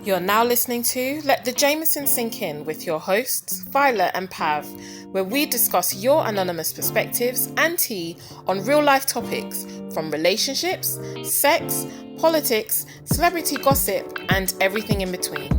You're now listening to Let the Jameson Sink In with your hosts, Violet and Pav, where we discuss your anonymous perspectives and tea on real life topics from relationships, sex, politics, celebrity gossip, and everything in between.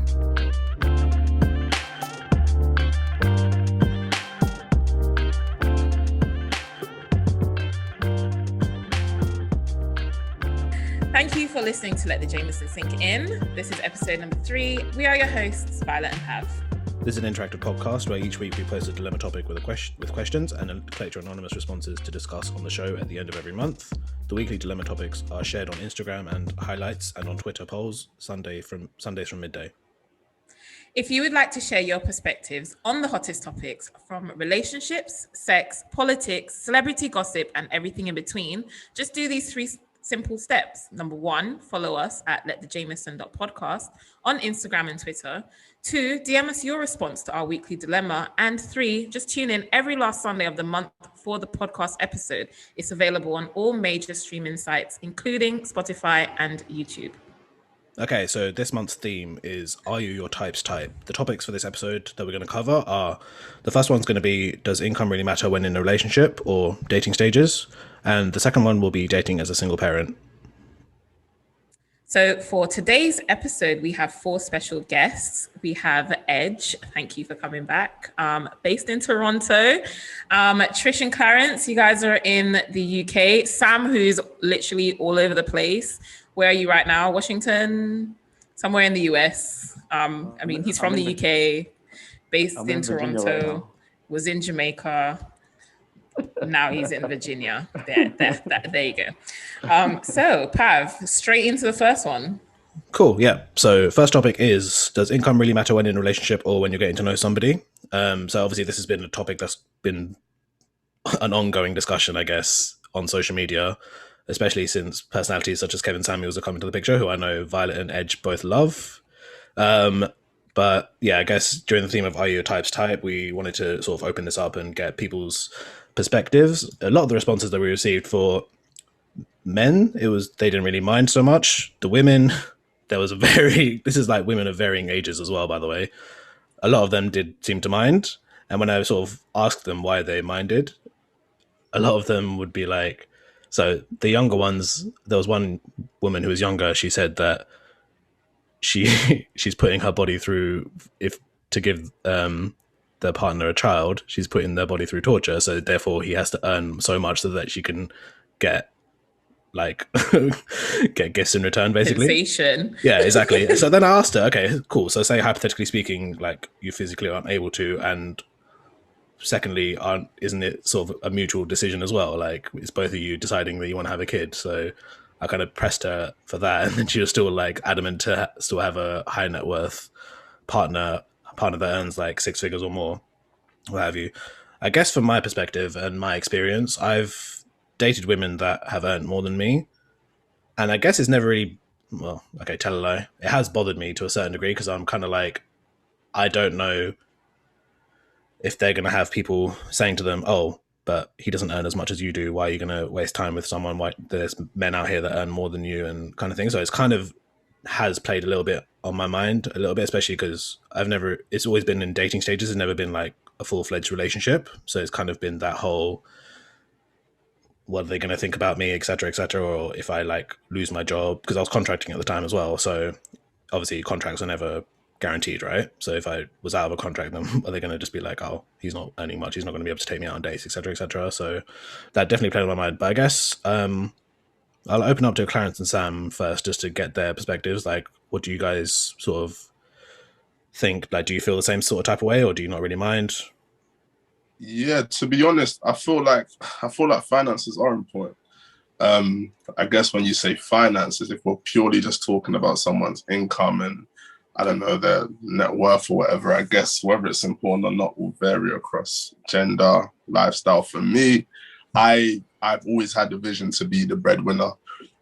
Thank you for listening to Let the Jameson Sink In. This is episode number 3. We are your hosts, Violet and Pav. This is an interactive podcast where each week we post a dilemma topic with questions and then collect your anonymous responses to discuss on the show at the end of every month. The weekly dilemma topics are shared on Instagram and highlights and on Twitter polls Sundays from midday. If you would like to share your perspectives on the hottest topics from relationships, sex, politics, celebrity gossip, and everything in between, just do these 3 simple steps. Number 1, follow us at letthejameson.podcast on Instagram and Twitter. 2, DM us your response to our weekly dilemma. And 3, just tune in every last Sunday of the month for the podcast episode. It's available on all major streaming sites, including Spotify and YouTube. Okay, so this month's theme is Are You Your Type's Type? The topics for this episode that we're going to cover are, the first one's going to be, does income really matter when in a relationship or dating stages? And the second one will be dating as a single parent. So for today's episode, we have 4 special guests. We have Edge, thank you for coming back, based in Toronto. Trish and Clarence, you guys are in the UK. Sam, who's literally all over the place. Where are you right now? Washington? Somewhere in the US. He's from the UK, based in Toronto, right, was in Jamaica. Now he's in Virginia. There you go. So, Pav, straight into the first one. Cool, yeah. So first topic is, does income really matter when in a relationship or when you're getting to know somebody? So obviously this has been a topic that's been an ongoing discussion, I guess, on social media, especially since personalities such as Kevin Samuels are coming to the picture, who I know Violet and Edge both love. But yeah, I guess during the theme of Are You Your Type's Type, we wanted to sort of open this up and get people's perspectives. A lot of the responses that we received for men, they didn't really mind so much. The women, this is like women of varying ages as well, by the way. A lot of them did seem to mind. And when I sort of asked them why they minded, a lot of them would be like, so the younger ones, there was one woman who was younger, she said that she's putting her body through, if to give their partner a child, she's putting their body through torture, so therefore he has to earn so much so that she can get get gifts in return, basically. Sensation. Yeah, exactly. So then I asked her, okay, cool, so say hypothetically speaking, like you physically aren't able to, and secondly, isn't it sort of a mutual decision as well? Like it's both of you deciding that you want to have a kid. So I kind of pressed her for that, and then she was still like adamant to still have a high net worth partner that earns like 6 figures or more, what have you. I guess from my perspective and my experience, I've dated women that have earned more than me, and I guess it's never really, well, okay, tell a lie, it has bothered me to a certain degree, because I'm kind of like, I don't know if they're going to have people saying to them, oh, but he doesn't earn as much as you do, why are you going to waste time with someone? Why there's men out here that earn more than you, and kind of thing. So it's kind of has played a little bit on my mind, a little bit, especially because it's always been in dating stages. It's never been like a full-fledged relationship. So it's kind of been that whole, what are they going to think about me, et cetera, or if I like lose my job, because I was contracting at the time as well. So obviously contracts are never guaranteed, right? So if I was out of a contract, then are they going to just be like, oh, he's not earning much, he's not going to be able to take me out on dates, et cetera. So that definitely played on my mind. But I guess I'll open up to Clarence and Sam first, just to get their perspectives. Like, what do you guys sort of think? Like, do you feel the same sort of type of way, or do you not really mind? Yeah, to be honest, I feel like finances are important. I guess when you say finances, if we're purely just talking about someone's income and I don't know, their net worth or whatever, I guess whether it's important or not will vary across gender, lifestyle. For me, I've always had the vision to be the breadwinner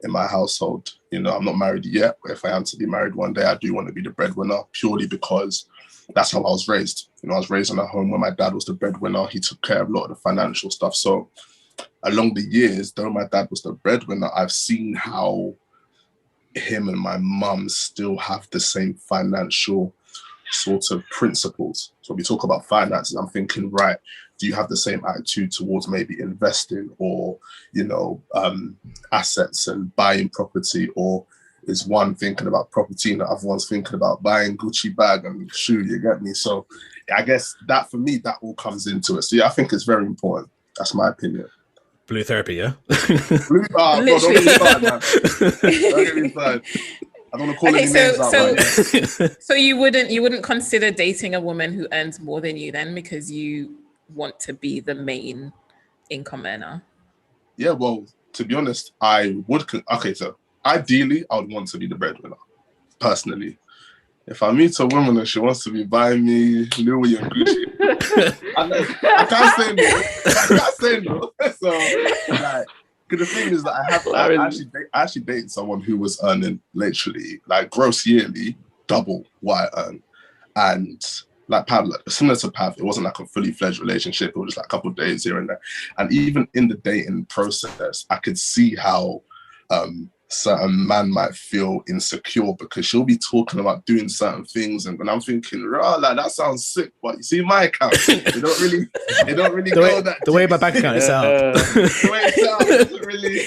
in my household. You know, I'm not married yet, but if I am to be married one day, I do want to be the breadwinner, purely because that's how I was raised. You know, I was raised in a home where my dad was the breadwinner. He took care of a lot of the financial stuff. So along the years, though my dad was the breadwinner, I've seen how him and my mum still have the same financial sort of principles. So when we talk about finances, I'm thinking, right, do you have the same attitude towards maybe investing or, assets and buying property, or is one thinking about property and the other one's thinking about buying Gucci bag and shoe, you get me? So I guess that for me, that all comes into it. So yeah, I think it's very important. That's my opinion. Blue therapy, yeah? Blue, bro, don't get me started, man. Don't get me started. I don't want to call any names out right now. So you wouldn't consider dating a woman who earns more than you then because you want to be the main income earner? Yeah, well, to be honest, I would. Okay, so ideally, I would want to be the breadwinner, personally. If I meet a woman and she wants to be buying me Louis and Gucci, I can't say no. I can't say no. So, like, because the thing is that I actually dated someone who was earning literally, like, gross yearly double what I earn, and like Pav, like, similar to Pav, it wasn't like a fully fledged relationship. It was just like a couple of days here and there, and even in the dating process, I could see how certain man might feel insecure because she'll be talking about doing certain things, and when I'm thinking, rah, like that sounds sick, but you see my account, it don't really go that the way my bank account is set up. The way it's set up doesn't really,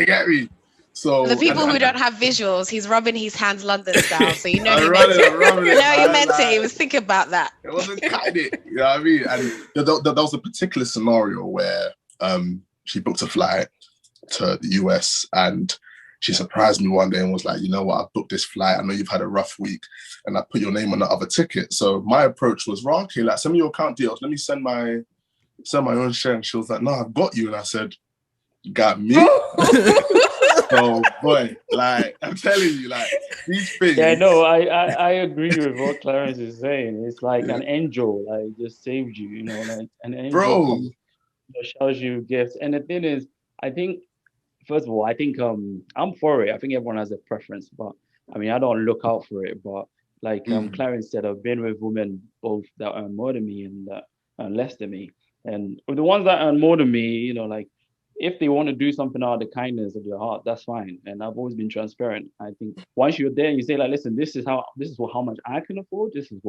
you get me? So the people who don't have visuals, he's rubbing his hands London style, so you know he meant it. He was thinking about that. It wasn't cutting it, you know what I mean? And there was a particular scenario where she booked a flight to the US, and she surprised me one day and was like, you know what, I booked this flight. I know you've had a rough week, and I put your name on the other ticket. So my approach was, okay, like, send me your account details. Let me send my own share. And she was like, no, I've got you. And I said, you got me? So, boy, like, I'm telling you, like, these things. Yeah, no, I agree with what Clarence is saying. It's like an angel, like, just saved you, you know, like an angel comes, shows you gifts. And the thing is, I think, first of all, I think I'm for it. I think everyone has a preference, but I mean, I don't look out for it. But like Clarence said, I've been with women both that earn more than me and that earn less than me. And with the ones that earn more than me, you know, like, if they want to do something out of the kindness of their heart, that's fine. And I've always been transparent. I think once you're there and you say, like, listen, this is how much I can afford. This is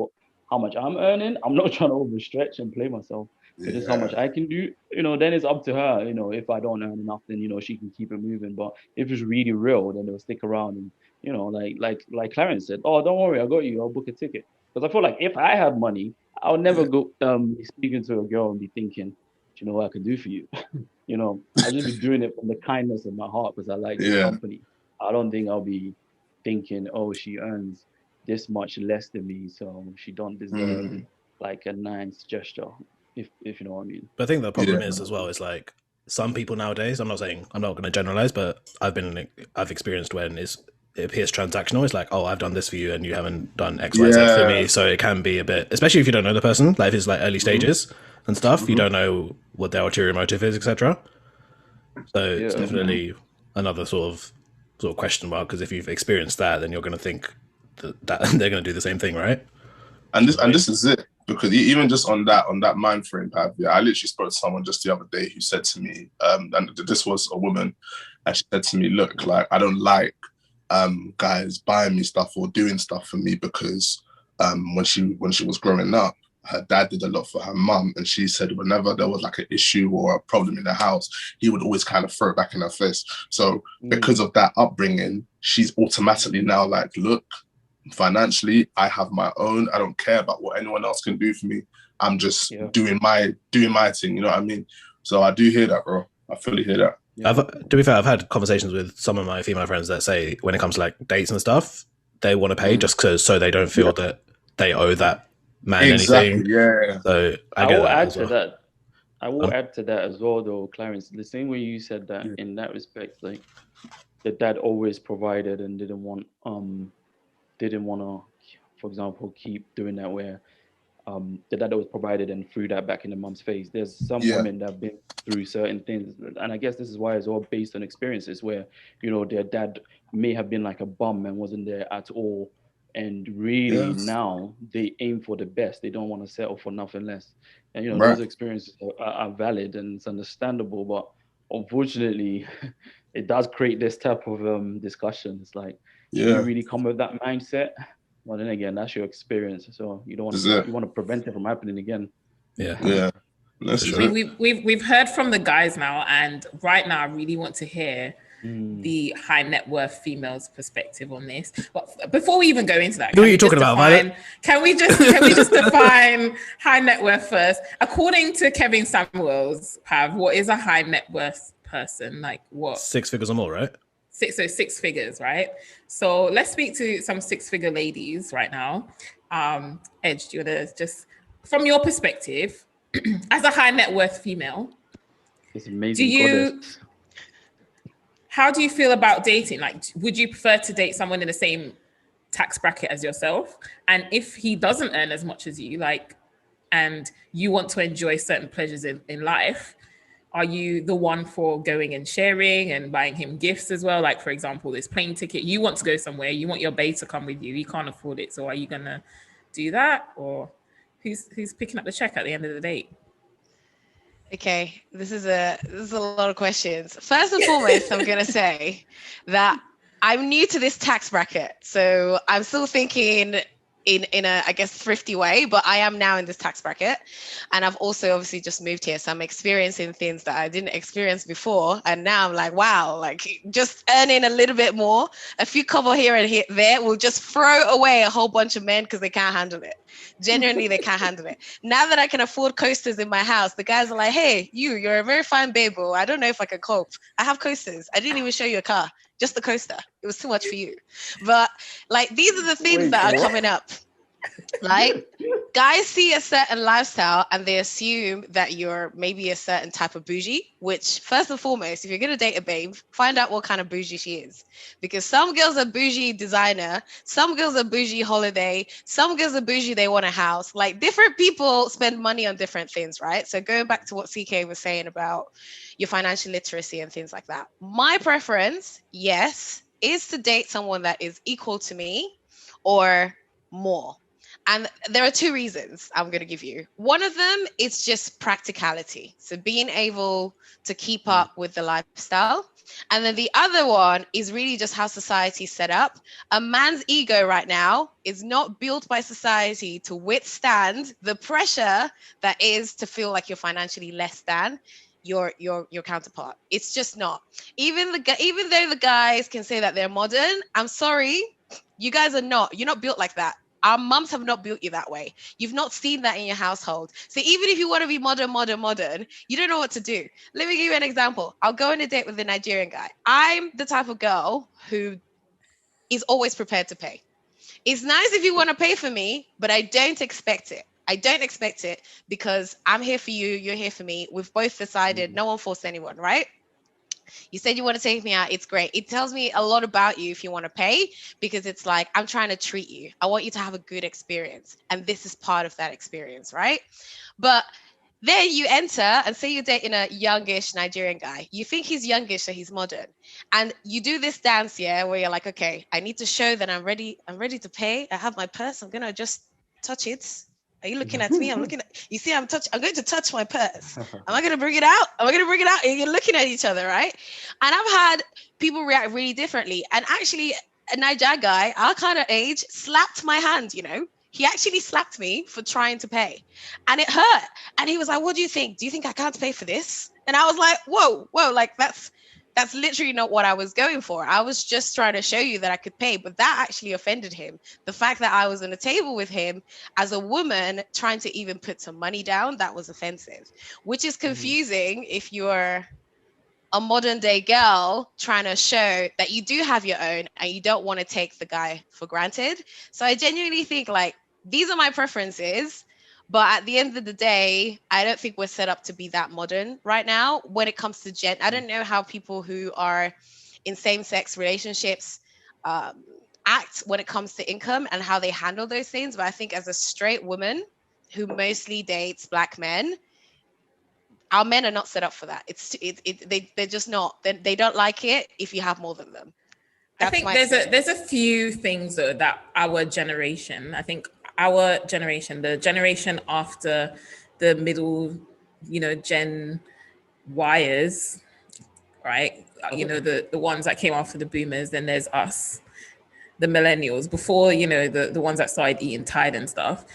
how much I'm earning. I'm not trying to overstretch and play myself. This is how much I can do. You know, then it's up to her. You know, if I don't earn enough, then, you know, she can keep it moving. But if it's really real, then they'll stick around. And, you know, like Clarence said, oh, don't worry, I got you. I'll book a ticket. Because I feel like if I had money, I would never go be speaking to a girl and be thinking, do you know what I can do for you? You know, I'll just be doing it from the kindness of my heart because I like the company. I don't think I'll be thinking, oh, she earns this much less than me, so she don't deserve like a nice gesture, if you know what I mean. But I think the problem is as well, is like some people nowadays, I'm not going to generalize, but I've experienced when it appears transactional. It's like, oh, I've done this for you and you haven't done X, Y, Z for me. So it can be a bit, especially if you don't know the person, like if it's like early stages and stuff, you don't know what their ulterior motive is, etc. So it's definitely another sort of question mark, because if you've experienced that, then you're going to think that they're going to do the same thing, right? And this is it, because even just on that mind frame, I literally spoke to someone just the other day who said to me, and this was a woman, and she said to me, look, like, I don't like guys buying me stuff or doing stuff for me because when she was growing up, her dad did a lot for her mum, and she said whenever there was like an issue or a problem in the house, he would always kind of throw it back in her face. So because of that upbringing, she's automatically now like, look, financially, I have my own. I don't care about what anyone else can do for me. I'm just doing my thing. You know what I mean? So I do hear that, bro. I fully hear that. Yeah. To be fair, I've had conversations with some of my female friends that say when it comes to like dates and stuff, they want to pay just because so they don't feel that they owe that man anything. Yeah. So I will add to that. I will add to that as well, though, Clarence. The same way you said that in that respect, like the dad always provided and didn't want to, for example, keep doing that where the dad was provided and threw that back in the mom's face. There's some women that have been through certain things, and I guess this is why it's all based on experiences where, you know, their dad may have been like a bum and wasn't there at all, and really now they aim for the best. They don't want to settle for nothing less, and you know those experiences are valid and it's understandable. But unfortunately, it does create this type of discussion. It's like, Yeah. you really come with that mindset. Well, then again, that's your experience. So you don't want to, you want to prevent it from happening again. Yeah. Yeah. That's I mean, we've heard from the guys now, and right now I really want to hear the high net worth females' perspective on this. But before we even go into that, what are you talking about, Violet? Can we just define high net worth first? According to Kevin Samuels, Pav, what is a high net worth person? Like what? 6 figures or more, right? Six figures, right? So let's speak to some 6-figure ladies right now. Edge, do you want to just, from your perspective, as a high net worth female, it's amazing. How do you feel about dating? Like, would you prefer to date someone in the same tax bracket as yourself? And if he doesn't earn as much as you, like, and you want to enjoy certain pleasures in life, are you the one for going and sharing and buying him gifts as well? Like, for example, this plane ticket, you want to go somewhere, you want your bae to come with you, you can't afford it. So are you going to do that? Or who's picking up the check at the end of the date? Okay, this is a lot of questions. First and foremost, I'm gonna say that I'm new to this tax bracket, so I'm still thinking in a, I guess, thrifty way, but I am now in this tax bracket, and I've also obviously just moved here, so I'm experiencing things that I didn't experience before, and now I'm like, wow, like just earning a little bit more, a few couple here and there will just throw away a whole bunch of men because they can't handle it. Genuinely, they can't handle it. Now that I can afford coasters in my house, the guys are like, hey, you're a very fine babe, but I don't know if I can cope. I have coasters. I didn't even show you a car, just the coaster. It was too much for you. But like, these are the things that are coming up. Like, guys see a certain lifestyle and they assume that you're maybe a certain type of bougie, which first and foremost, if you're going to date a babe, find out what kind of bougie she is. Because some girls are bougie designer, some girls are bougie holiday, some girls are bougie, they want a house. Like, different people spend money on different things, right? So going back to what CK was saying about your financial literacy and things like that. My preference, yes, is to date someone that is equal to me or more. And there are two reasons I'm going to give you. One of them is just practicality. So being able to keep up with the lifestyle. And then the other one is really just how society's set up. A man's ego right now is not built by society to withstand the pressure that is to feel like you're financially less than your counterpart. It's just not. Even though the guys can say that they're modern, I'm sorry, you guys are not. You're not built like that. Our mums have not built you that way. You've not seen that in your household. So even if you want to be modern, you don't know what to do. Let me give you an example. I'll go on a date with a Nigerian guy. I'm the type of girl who is always prepared to pay. It's nice if you want to pay for me, but I don't expect it. I don't expect it because I'm here for you. You're here for me. We've both decided no one forced anyone, right? You said you want to take me out. It's great. It tells me a lot about you if you want to pay, because it's like, I'm trying to treat you. I want you to have a good experience. And this is part of that experience, right? But then you enter and say you're dating a youngish Nigerian guy. You think he's youngish, so he's modern. And you do this dance, yeah, where you're like, okay, I need to show that I'm ready to pay. I have my purse. I'm going to just touch it. Are you looking at me? I'm looking at you. See, I'm going to touch my purse. Am I going to bring it out? And you're looking at each other, right? And I've had people react really differently. And actually, a Niger guy, our kind of age, slapped my hand, you know. He actually slapped me for trying to pay. And it hurt. And he was like, what do you think? Do you think I can't pay for this? And I was like, whoa, like that's literally not what I was going for. I was just trying to show you that I could pay, but that actually offended him. The fact that I was on a table with him as a woman trying to even put some money down, that was offensive, which is confusing if you're a modern day girl trying to show that you do have your own and you don't want to take the guy for granted. So I genuinely think, like, these are my preferences. But at the end of the day, I don't think we're set up to be that modern right now when it comes to I don't know how people who are in same-sex relationships act when it comes to income and how they handle those things. But I think as a straight woman who mostly dates Black men, our men are not set up for that. They're just not. They don't like it if you have more than them. I think there's a few things though that our generation, the generation after the middle, Gen Yers, right? You know, the ones that came after the boomers, then there's us, the millennials, before, you know, the ones that started eating Tide and stuff.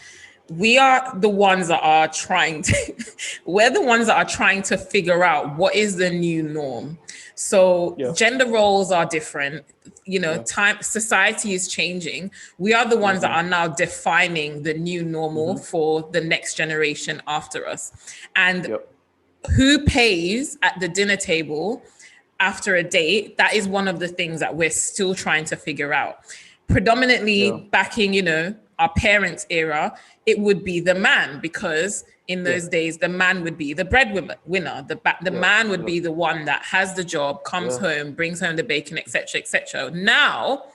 We are the ones that are trying to, we're the ones that are trying to figure out what is the new norm. So gender roles are different, you know, time, society is changing. We are the ones that are now defining the new normal for the next generation after us. And who pays at the dinner table after a date, that is one of the things that we're still trying to figure out. Predominantly back in, you know, our parents' era, it would be the man, because in those days, the man would be the breadwinner. The man would be the one that has the job, comes home, brings home the bacon, etc., etc. Now,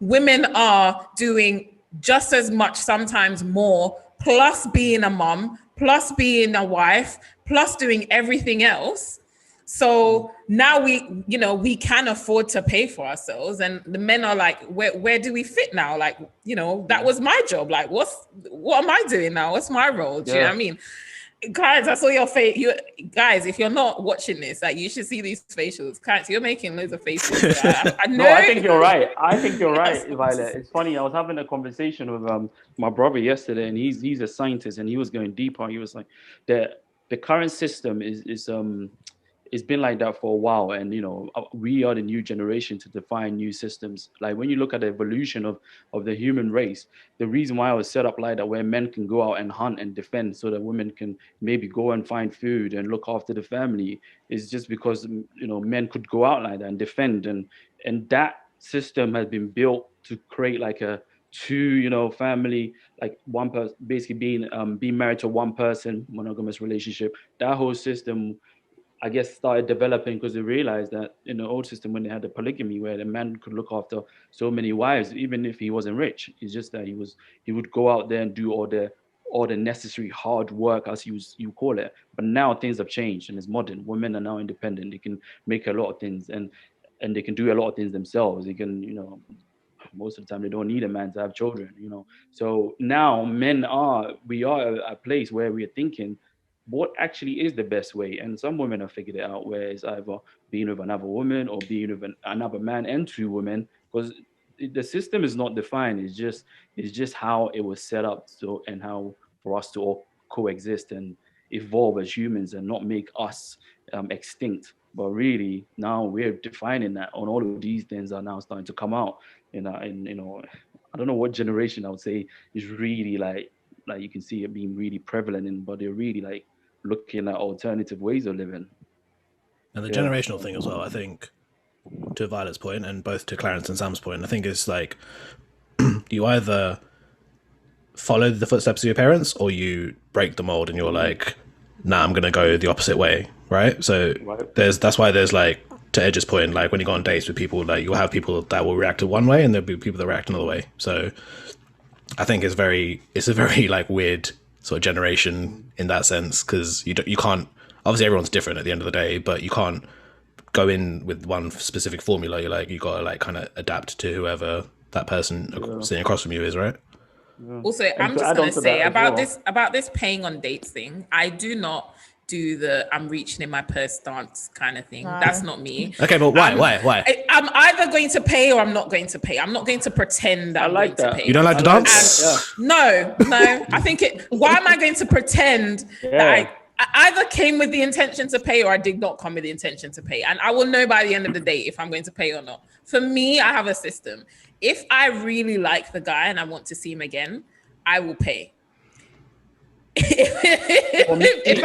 women are doing just as much, sometimes more, plus being a mom, plus being a wife, plus doing everything else. So now we, you know, we can afford to pay for ourselves, and the men are like, where do we fit now? Like, you know, that was my job. Like, what am I doing now? What's my role? Do you know what I mean? Guys, I saw your face. You guys, if you're not watching this, like, you should see these facials. Guys, you're making loads of faces. I know. No, I think you're right. I think you're right, Violet. It's funny. I was having a conversation with my brother yesterday, and he's a scientist, and he was going deeper. He was like, the current system is it's been like that for a while, and you know, we are the new generation to define new systems. Like when you look at the evolution of the human race, the reason why it was set up like that, where men can go out and hunt and defend so that women can maybe go and find food and look after the family, is just because, you know, men could go out like that and defend, and that system has been built to create like a two, you know, family, like one person basically being married to one person, monogamous relationship. That whole system, I guess, started developing because they realized that in the old system, when they had the polygamy, where the man could look after so many wives, even if he wasn't rich, it's just that he would go out there and do all the necessary hard work, as you call it. But now things have changed and it's modern. Women are now independent. They can make a lot of things, and they can do a lot of things themselves. They can, you know, most of the time they don't need a man to have children, you know. So now we are at a place where we are thinking, what actually is the best way? And some women have figured it out, where it's either being with another woman or being with another man and two women, because the system is not defined. It's just how it was set up, so, and how for us to all coexist and evolve as humans and not make us extinct. But really, now we're defining that, and all of these things are now starting to come out. And you know, I don't know what generation I would say is really like you can see it being really prevalent in, but they're really like looking at alternative ways of living. And the generational thing as well, I think, to Violet's point, and both to Clarence and Sam's point, I think it's like you either follow the footsteps of your parents or you break the mold and you're like, nah, I'm gonna go the opposite way, right? So that's why there's like, to Edge's point, like when you go on dates with people, like you'll have people that will react to one way and there'll be people that react another way. So I think it's a very like weird sort of generation in that sense, because you can't, obviously everyone's different at the end of the day, but you can't go in with one specific formula. You gotta like kind of adapt to whoever that person sitting across from you is, right? Also, I'm just going to say about this paying on dates thing, I do not do the I'm reaching in my purse stance kind of thing. That's not me. Okay, but why? I'm either going to pay or I'm not going to pay. I'm not going to pretend that I'm going to pay. You don't like to dance? No. I think why am I going to pretend that I either came with the intention to pay or I did not come with the intention to pay? And I will know by the end of the day if I'm going to pay or not. For me, I have a system. If I really like the guy and I want to see him again, I will pay. If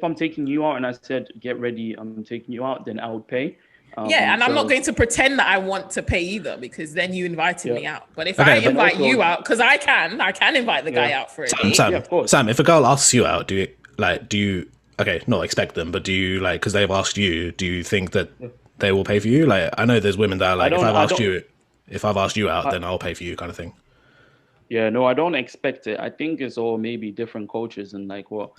I'm taking you out and I said, get ready, I'm taking you out, then I would pay. And I'm not going to pretend that I want to pay either, because then you invited me out. But if I invite you out, because I can invite the guy out for a date. Sam, if a girl asks you out, do you okay, not expect them, but do you, like, because they've asked you, do you think that they will pay for you? Like, I know there's women that are like, if I've asked you out, then I'll pay for you kind of thing. Yeah, no, I don't expect it. I think it's all maybe different cultures, and like what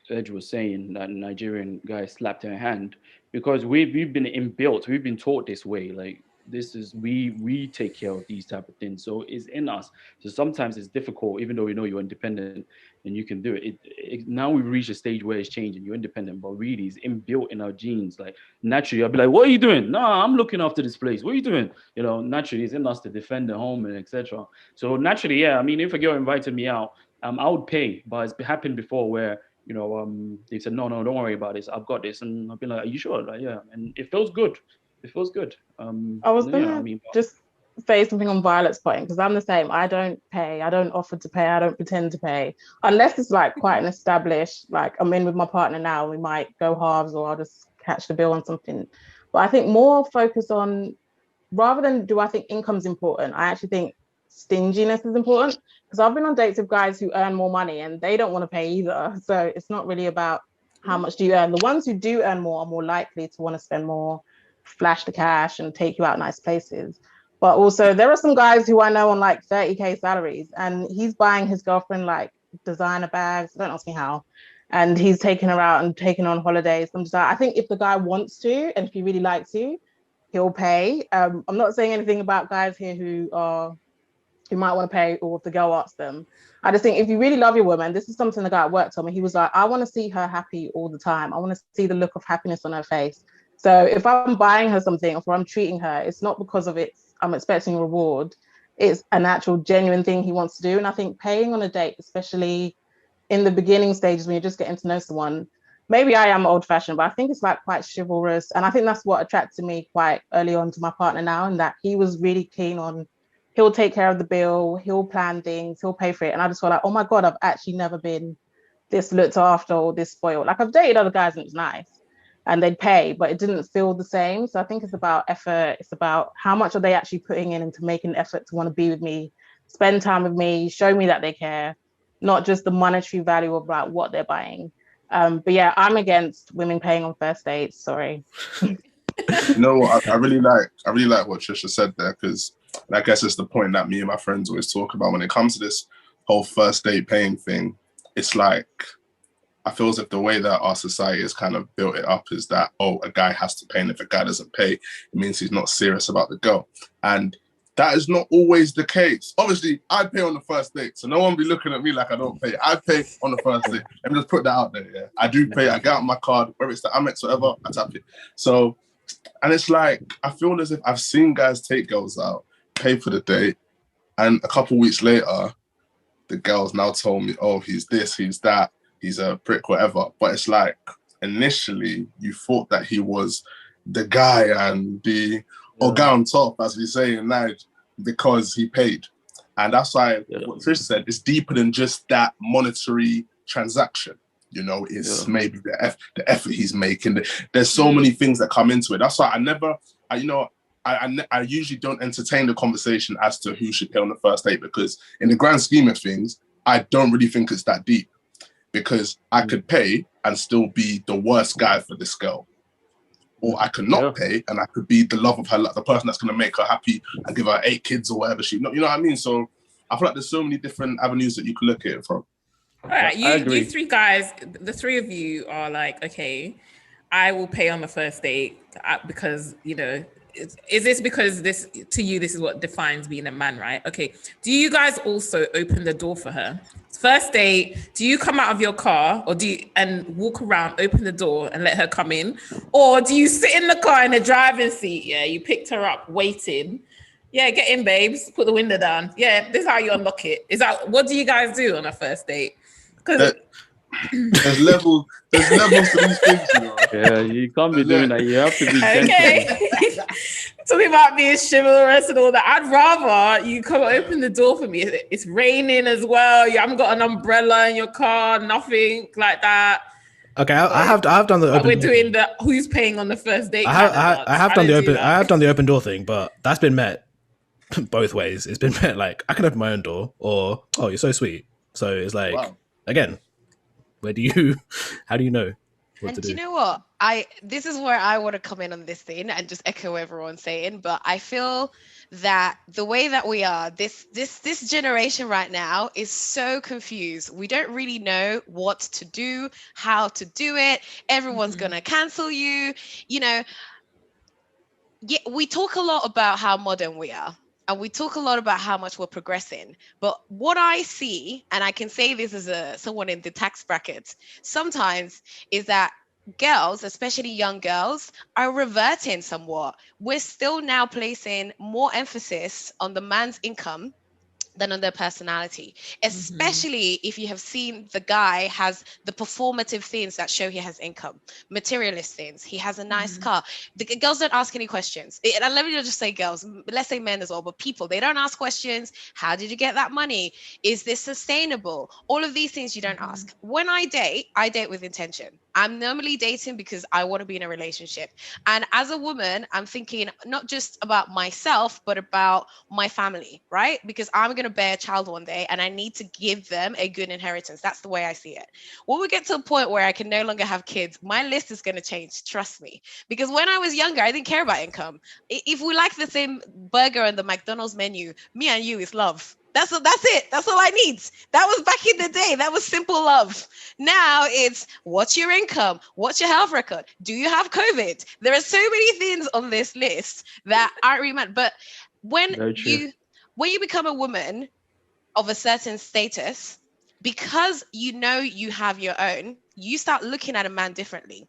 Edge was saying, that Nigerian guy slapped her hand, because we've been taught this way. Like this is we take care of these type of things, so it's in us. So sometimes it's difficult, even though we know you're independent and you can do it. Now we've reached a stage where it's changing. You're independent, but really it's inbuilt in our genes. Like naturally, I'll be like, "What are you doing?" "No, I'm looking after this place." "What are you doing?" You know, naturally it's in us to defend the home and etc. So naturally, yeah. I mean, if a girl invited me out, I would pay. But it's happened before where they said, "No, no, don't worry about this. I've got this," and I've been like, "Are you sure?" Like, yeah, and it feels good. It feels good. I was Yeah, gonna I mean, just say something on Violet's point because I'm the same. I don't pay. I don't offer to pay. I don't pretend to pay unless it's like quite an established. Like I'm in with my partner now. We might go halves, or I'll just catch the bill on something. But I think more focus on rather than do I think income's important. I actually think stinginess is important because I've been on dates with guys who earn more money and they don't want to pay either. So it's not really about how much do you earn. The ones who do earn more are more likely to want to spend more, flash the cash and take you out nice places. But also there are some guys who I know on like 30K salaries and he's buying his girlfriend like designer bags. Don't ask me how. And he's taking her out and taking her on holidays. I'm just like, I think if the guy wants to and if he really likes you, he'll pay. I'm not saying anything about guys here who might want to pay or if the girl asks them. I just think if you really love your woman, this is something the guy at work told me. He was like, I want to see her happy all the time. I want to see the look of happiness on her face. So if I'm buying her something or if I'm treating her, it's not because of it, I'm expecting a reward. It's an actual genuine thing he wants to do. And I think paying on a date, especially in the beginning stages when you're just getting to know someone, maybe I am old fashioned, but I think it's like quite chivalrous. And I think that's what attracted me quite early on to my partner now, and that he was really keen on, he'll take care of the bill, he'll plan things, he'll pay for it. And I just felt like, oh my God, I've actually never been this looked after or this spoiled. Like I've dated other guys and it's nice and they'd pay, but it didn't feel the same. So I think it's about effort. It's about how much are they actually putting in into making an effort to want to be with me, spend time with me, show me that they care, not just the monetary value of like what they're buying. But yeah, I'm against women paying on first dates. Sorry. No, I really like what Trisha said there, because I guess it's the point that me and my friends always talk about when it comes to this whole first date paying thing. It's like, I feel as if the way that our society has kind of built it up is that, oh, a guy has to pay, and if a guy doesn't pay, it means he's not serious about the girl. And that is not always the case. Obviously, I pay on the first date, so no one be looking at me like I don't pay. I pay on the first date. Let me just put that out there, yeah? I do pay. I get out my card, whether it's the Amex, whatever, I tap it. So, and it's like, I feel as if I've seen guys take girls out, pay for the date, and a couple weeks later, the girls now told me, oh, he's this, he's that, he's a prick, whatever. But it's like, initially, you thought that he was the guy and the guy on top, as we say in Nigeria, because he paid. And that's why what Trisha said, it's deeper than just that monetary transaction. You know, it's maybe the effort he's making. There's so many things that come into it. That's why I usually don't entertain the conversation as to who should pay on the first date, because in the grand scheme of things, I don't really think it's that deep, because I could pay and still be the worst guy for this girl. Or I could not pay and I could be the love of her, like the person that's going to make her happy and give her 8 kids or whatever you know what I mean? So I feel like there's so many different avenues that you could look at it from. All right, you three guys, the three of you are like, okay, I will pay on the first date because, you know, is this because this to you, this is what defines being a man, right? Okay. Do you guys also open the door for her? First date, do you come out of your car or and walk around, open the door and let her come in? Or do you sit in the car in the driving seat? Yeah, you picked her up, waiting. Yeah, get in, babes. Put the window down. Yeah, this is how you unlock it. What do you guys do on a first date? Because there's levels to these things, you know. Yeah, you can't be doing that. You have to be gentle. Okay. Talking about being chivalrous and all that. I'd rather you come open the door for me. It's raining as well. You haven't got an umbrella in your car, nothing like that. Okay, I have done the open. We're doing the who's paying on the first date. I have done the open door thing, but that's been met both ways. It's been met like, I can open my own door, or, oh, you're so sweet. So it's like, again, how do you know what to do? You know what? This is where I want to come in on this thing and just echo everyone's saying, but I feel that the way that we are, this generation right now is so confused. We don't really know what to do, how to do it. Everyone's gonna cancel you. You know, yeah, we talk a lot about how modern we are. And we talk a lot about how much we're progressing. But what I see, and I can say this as someone in the tax bracket, sometimes is that girls, especially young girls, are reverting somewhat. We're still now placing more emphasis on the man's income than on their personality, especially if you have seen the guy has the performative things that show he has income, materialist things. He has a nice car. The girls don't ask any questions. And let me just say girls, let's say men as well, but people, they don't ask questions. How did you get that money? Is this sustainable? All of these things you don't ask. When I date with intention. I'm normally dating because I want to be in a relationship. And as a woman, I'm thinking not just about myself, but about my family, right? Because I'm going to bear a child one day and I need to give them a good inheritance. That's the way I see it. When we get to a point where I can no longer have kids, my list is going to change. Trust me. Because when I was younger, I didn't care about income. If we like the same burger on the McDonald's menu, me and you is love. That's it. That's all I need. That was back in the day. That was simple love. Now it's what's your income? What's your health record? Do you have COVID? There are so many things on this list that aren't really meant. But when you become a woman of a certain status, because you know you have your own, you start looking at a man differently.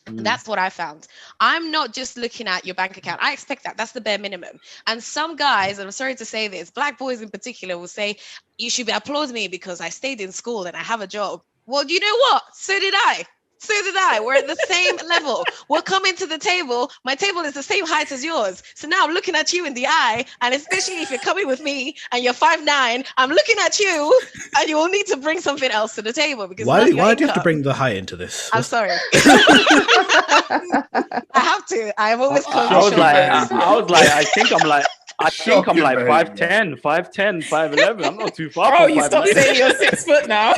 That's what I found. I'm not just looking at your bank account. I expect that. That's the bare minimum. And some guys, and I'm sorry to say this, black boys in particular will say, you should applaud me because I stayed in school and I have a job. Well, you know what? So did I. So did I. We're at the same level. We're coming to the table. My table is the same height as yours. So now I'm looking at you in the eye. And especially if you're coming with me and you're 5'9", I'm looking at you and you will need to bring something else to the table. Because why do you have to bring the height into this? I'm sorry. I have to. I'm always conscious. I was like, I think I'm like 5'10", 5'11". I'm not too far. Oh, you stop saying you're 6 foot now.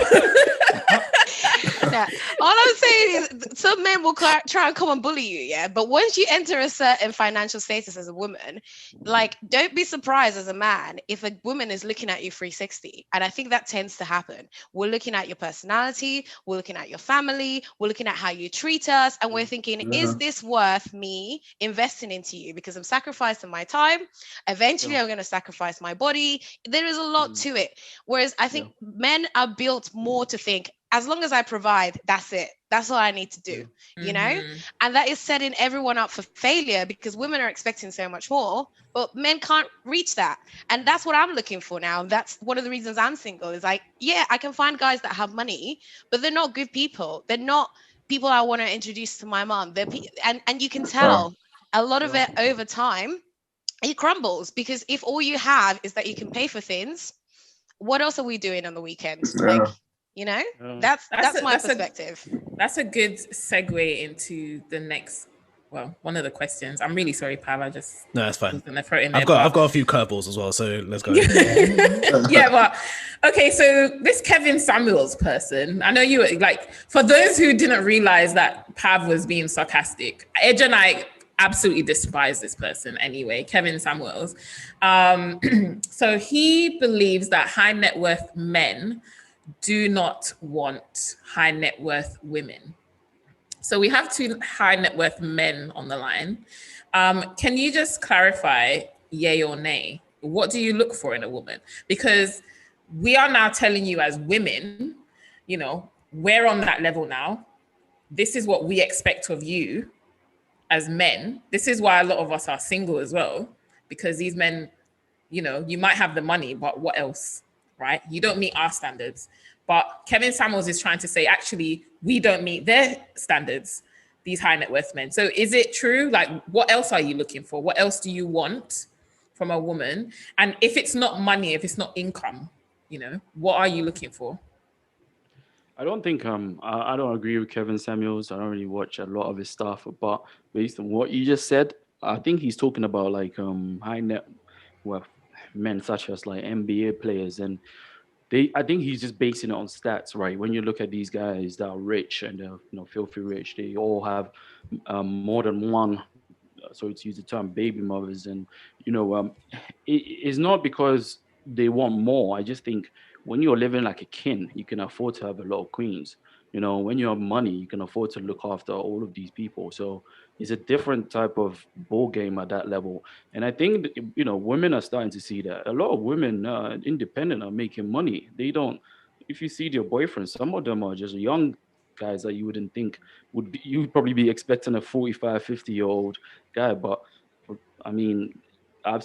Yeah. All I'm saying is some men will try and come and bully you, yeah. But once you enter a certain financial status as a woman, like, don't be surprised as a man if a woman is looking at you 360. And I think that tends to happen. We're looking at your personality, we're looking at your family, we're looking at how you treat us, and we're thinking, is this worth me investing into you? Because I'm sacrificing my time. Eventually, I'm going to sacrifice my body. There is a lot to it. Whereas I think men are built more to think, as long as I provide, that's it. That's all I need to do, you know? And that is setting everyone up for failure because women are expecting so much more, but men can't reach that. And that's what I'm looking for now. That's one of the reasons I'm single is like, yeah, I can find guys that have money, but they're not good people. They're not people I want to introduce to my mom. And you can tell a lot of it over time, it crumbles because if all you have is that you can pay for things, what else are we doing on the weekend? Like, you know, that's my perspective. That's a good segue into the next, one of the questions. I'm really sorry, Pav. No, that's fine. I've got a few curveballs as well, so let's go. Yeah, but okay. So this Kevin Samuels person, I know you like. For those who didn't realize that Pav was being sarcastic, Edge and I absolutely despise this person anyway. Kevin Samuels. So he believes that high net worth men do not want high net worth women. So we have 2 high net worth men on the line. Can you just clarify, yay or nay? What do you look for in a woman? Because we are now telling you as women, you know, we're on that level now. This is what we expect of you as men. This is why a lot of us are single as well, because these men, you know, you might have the money, but what else? Right? You don't meet our standards. But Kevin Samuels is trying to say, actually, we don't meet their standards, these high net worth men. So is it true? Like, what else are you looking for? What else do you want from a woman? And if it's not money, if it's not income, you know, what are you looking for? I don't think I don't agree with Kevin Samuels. I don't really watch a lot of his stuff, but based on what you just said, I think he's talking about like high net worth men such as like NBA players, and I think he's just basing it on stats, right? When you look at these guys that are rich and they're filthy rich, they all have more than one. So to use the term, baby mothers, and it's not because they want more. I just think when you're living like a king, you can afford to have a lot of queens. You know, when you have money, you can afford to look after all of these people. So it's a different type of ball game at that level. And I think you know, women are starting to see that. A lot of women, independent, are making money. They don't. If you see their boyfriends, some of them are just young guys that you wouldn't think would be. You would probably be expecting a 45, 50-year-old guy, but I mean,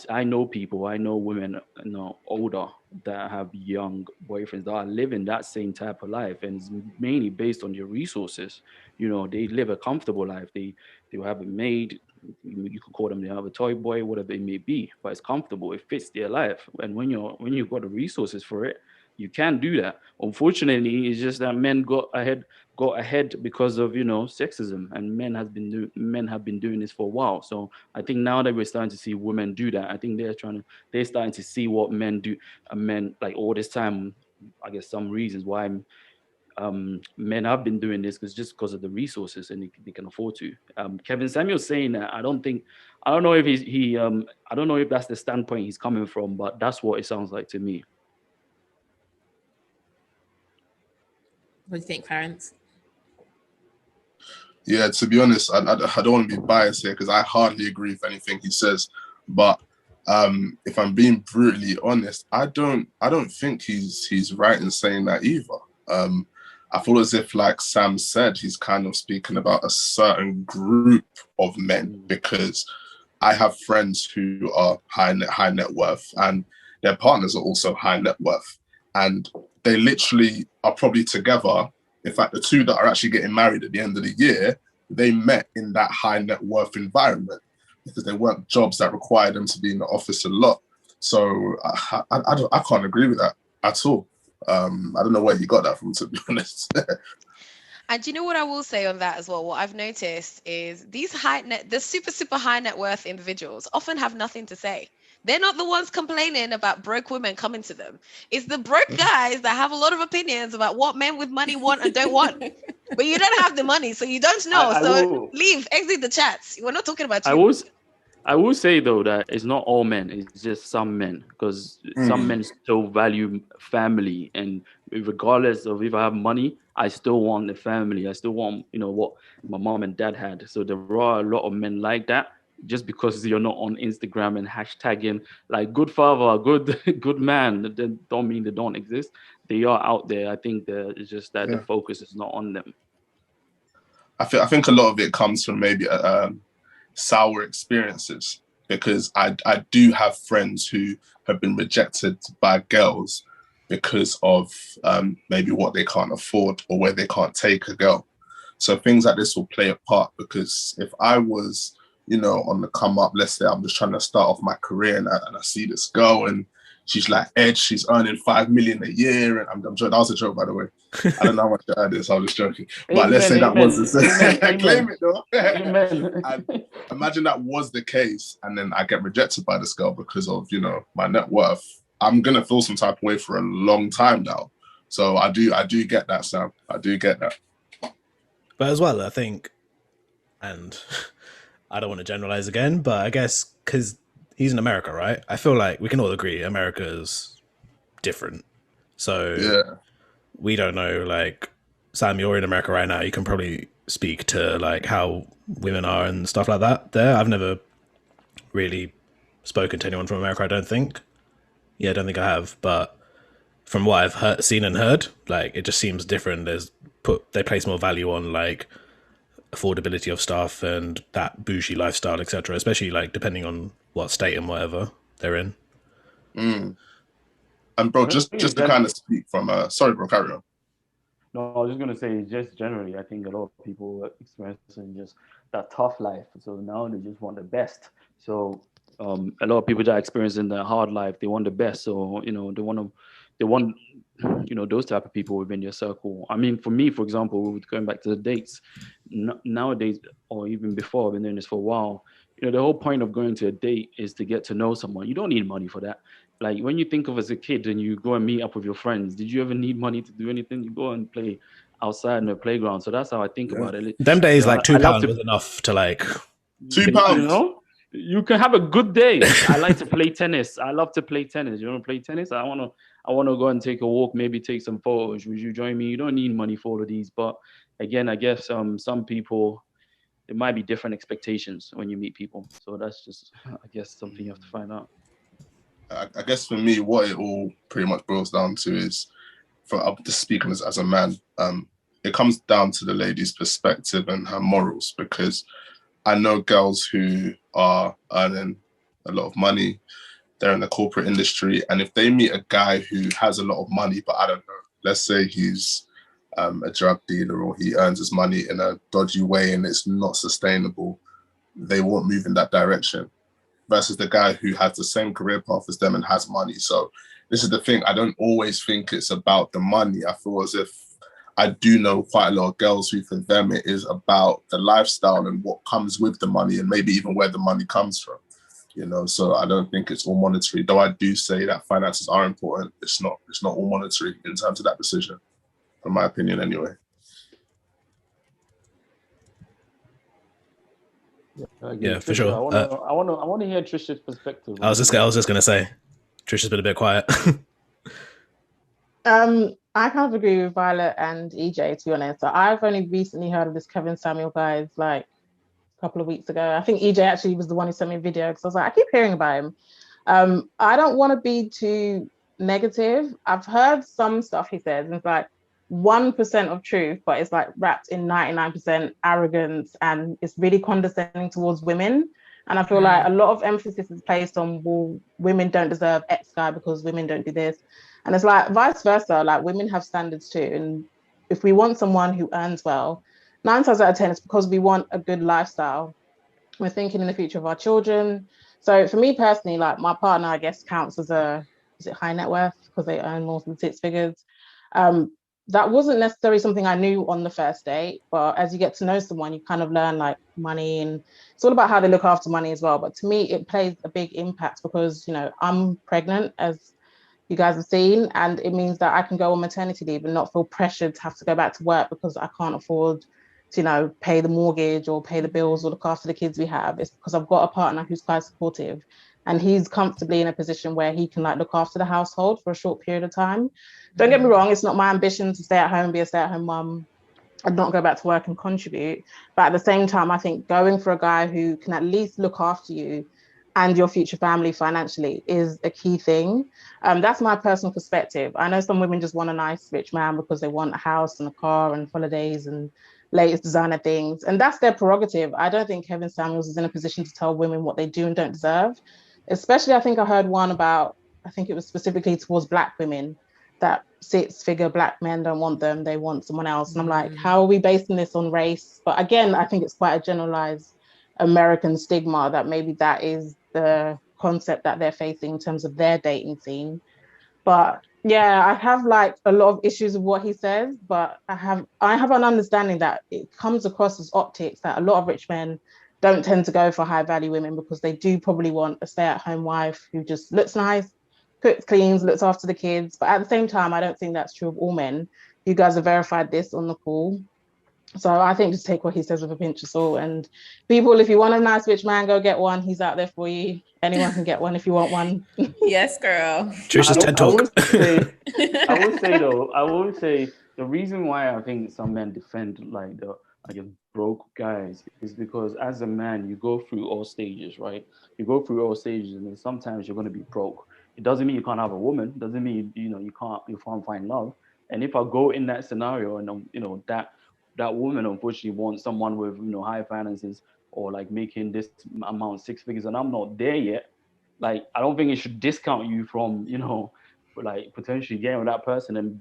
I know people, I know women, you know, older that have young boyfriends that are living that same type of life, and it's mainly based on their resources. You know, they live a comfortable life. They will have a maid. You could call them, they have a toy boy, whatever it may be, but it's comfortable. It fits their life. And when you've got the resources for it, you can do that. Unfortunately, it's just that men got ahead because of, you know, sexism, and men have been doing this for a while. So I think now that we're starting to see women do that, I think they're starting to see what men do. Men, like, all this time, I guess some reasons why men have been doing this, because just because of the resources, and they can afford to. Kevin Samuel saying that, I don't know if I don't know if that's the standpoint he's coming from, but that's what it sounds like to me. What do you think, Clarence? Yeah, to be honest, I don't want to be biased here because I hardly agree with anything he says. But if I'm being brutally honest, I don't think he's right in saying that either. I feel as if, like Sam said, he's kind of speaking about a certain group of men, because I have friends who are high net worth, and their partners are also high net worth, and they literally are probably together. In fact, the two that are actually getting married at the end of the year, they met in that high net worth environment because they weren't jobs that required them to be in the office a lot. So I can't agree with that at all. I don't know where you got that from, to be honest. And you know what I will say on that as well? What I've noticed is the super high net worth individuals often have nothing to say. They're not the ones complaining about broke women coming to them. It's the broke guys that have a lot of opinions about what men with money want and don't want. But you don't have the money, so you don't know. Leave, exit the chats. We're not talking about you. I will say, though, that it's not all men. It's just some men, because some men still value family, and regardless of if I have money, I still want the family. I still want, you know, what my mom and dad had. So there are a lot of men like that. Just because you're not on Instagram and hashtagging like good father, good man, that don't mean they don't exist. They are out there. I think that it's just that the focus is not on them. I think a lot of it comes from maybe sour experiences, because I do have friends who have been rejected by girls because of maybe what they can't afford or where they can't take a girl. So things like this will play a part, because if I was, you know, on the come up, let's say I'm just trying to start off my career, and I see this girl and she's like, Edge, she's earning 5 million a year. And I'm joking. That was a joke, by the way. I don't know how much to add this. I was just joking. But let's say that was the claim it though. And imagine that was the case, and then I get rejected by this girl because of, you know, my net worth. I'm gonna feel some type of way for a long time now. So I do get that, Sam. I do get that. But as well, I think, and I don't want to generalize again, but I guess because he's in America, right? I feel like we can all agree America's different. So we don't know, like, Sam, you're in America right now. You can probably speak to like how women are and stuff like that there. I've never really spoken to anyone from America, I don't think. Yeah, I don't think I have. But from what I've seen and heard, like, it just seems different. They place more value on like affordability of stuff and that bougie lifestyle, etc., especially like depending on what state and whatever they're in. And bro, just to kind of speak from sorry bro, carry on. No, I was just gonna say, just generally, I think a lot of people are experiencing just that tough life, so now they just want the best. So a lot of people that are experiencing the hard life, they want the best. So, you know, they want you know, those type of people within your circle. I mean, for me, for example, going back to the dates, nowadays, or even before, I've been doing this for a while, you know, the whole point of going to a date is to get to know someone. You don't need money for that. Like, when you think of as a kid and you go and meet up with your friends, did you ever need money to do anything? You go and play outside in the playground. So that's how I think about it. Them days, like £2 was enough to like... £2? You know? you can have a good day. I like to play tennis. I love to play tennis. You want to play tennis? I want to go and take a walk, maybe take some photos. Would you join me? You don't need money for all of these. But again, I guess some people, there might be different expectations when you meet people. So that's just, I guess, something you have to find out. I guess for me, what it all pretty much boils down to is, I'm just speaking as a man, it comes down to the lady's perspective and her morals, because I know girls who are earning a lot of money, they're in the corporate industry, and if they meet a guy who has a lot of money, but I don't know, let's say he's a drug dealer or he earns his money in a dodgy way and it's not sustainable, they won't move in that direction. Versus the guy who has the same career path as them and has money. So this is the thing. I don't always think it's about the money. I feel as if I do know quite a lot of girls who, for them, it is about the lifestyle and what comes with the money, and maybe even where the money comes from. You know, so I don't think it's all monetary. Though I do say that finances are important. It's not all monetary in terms of that decision, in my opinion, anyway. Yeah, for Trisha, sure. I want to hear Trisha's perspective. I was just gonna say, Trisha's been a bit quiet. I kind of agree with Violet and EJ, to be honest. So I've only recently heard of this Kevin Samuel guy like a couple of weeks ago. I think EJ actually was the one who sent me a video, because I was like, I keep hearing about him. I don't want to be too negative. I've heard some stuff he says, and it's like 1% of truth, but it's like wrapped in 99% arrogance, and it's really condescending towards women. And I feel like a lot of emphasis is placed on, well, women don't deserve X guy because women don't do this. And it's like vice versa, like women have standards too. And if we want someone who earns well, 9 times out of 10, it's because we want a good lifestyle. We're thinking in the future of our children. So for me personally, like my partner, I guess, counts as is it high net worth because they earn more than 6 figures. That wasn't necessarily something I knew on the first date, but as you get to know someone, you kind of learn like money, and it's all about how they look after money as well. But to me, it plays a big impact because, you know, I'm pregnant, as you guys have seen, and it means that I can go on maternity leave and not feel pressured to have to go back to work because I can't afford to, you know, pay the mortgage or pay the bills or look after the kids we have. It's because I've got a partner who's quite supportive, and he's comfortably in a position where he can like look after the household for a short period of time. Don't get me wrong, it's not my ambition to stay at home, be a stay-at-home mum, and not go back to work and contribute. But at the same time, I think going for a guy who can at least look after you and your future family financially is a key thing. That's my personal perspective. I know some women just want a nice rich man because they want a house and a car and holidays and latest designer things, and that's their prerogative. I don't think Kevin Samuels is in a position to tell women what they do and don't deserve. Especially, I think I heard one about, I think it was specifically towards Black women, that 6-figure Black men don't want them, they want someone else. And I'm like, how are we basing this on race? But again, I think it's quite a generalized American stigma that maybe that is the concept that they're facing in terms of their dating scene. But yeah, I have like a lot of issues with what he says, but I have an understanding that it comes across as optics, that a lot of rich men don't tend to go for high value women because they do probably want a stay-at-home wife who just looks nice, cooks, cleans, looks after the kids. But at the same time, I don't think that's true of all men. You guys have verified this on the call. So I think just take what he says with a pinch of salt. And people, if you want a nice rich man, go get one. He's out there for you. Anyone can get one if you want one. Yes, girl. Trisha's TED Talk. I would say the reason why I think some men defend like the broke guys is because as a man, you go through all stages, right? You go through all stages, and then sometimes you're going to be broke. It doesn't mean you can't have a woman. It doesn't mean you can't find love. And if I go in that scenario and that woman unfortunately wants someone with high finances or like making this amount 6 figures, and I'm not there yet, like I don't think it should discount you from like potentially getting with that person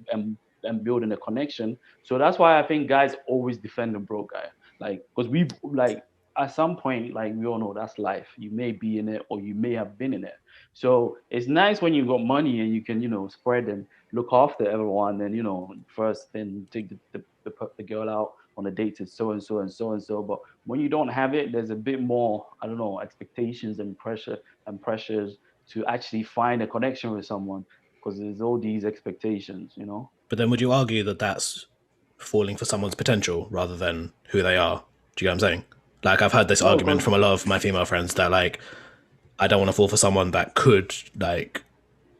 and building a connection. So that's why I think guys always defend the broke guy, like because we like at some point, like we all know that's life. You may be in it or you may have been in it. So it's nice when you got money and you can spread and look after everyone, and first then take the girl out on a date to so and so and so and so. But when you don't have it, there's a bit more, I don't know, expectations and pressures to actually find a connection with someone because there's all these expectations. But then would you argue that that's falling for someone's potential rather than who they are? Do you get what I'm saying? Like I've heard this argument from a lot of my female friends that like I don't want to fall for someone that could like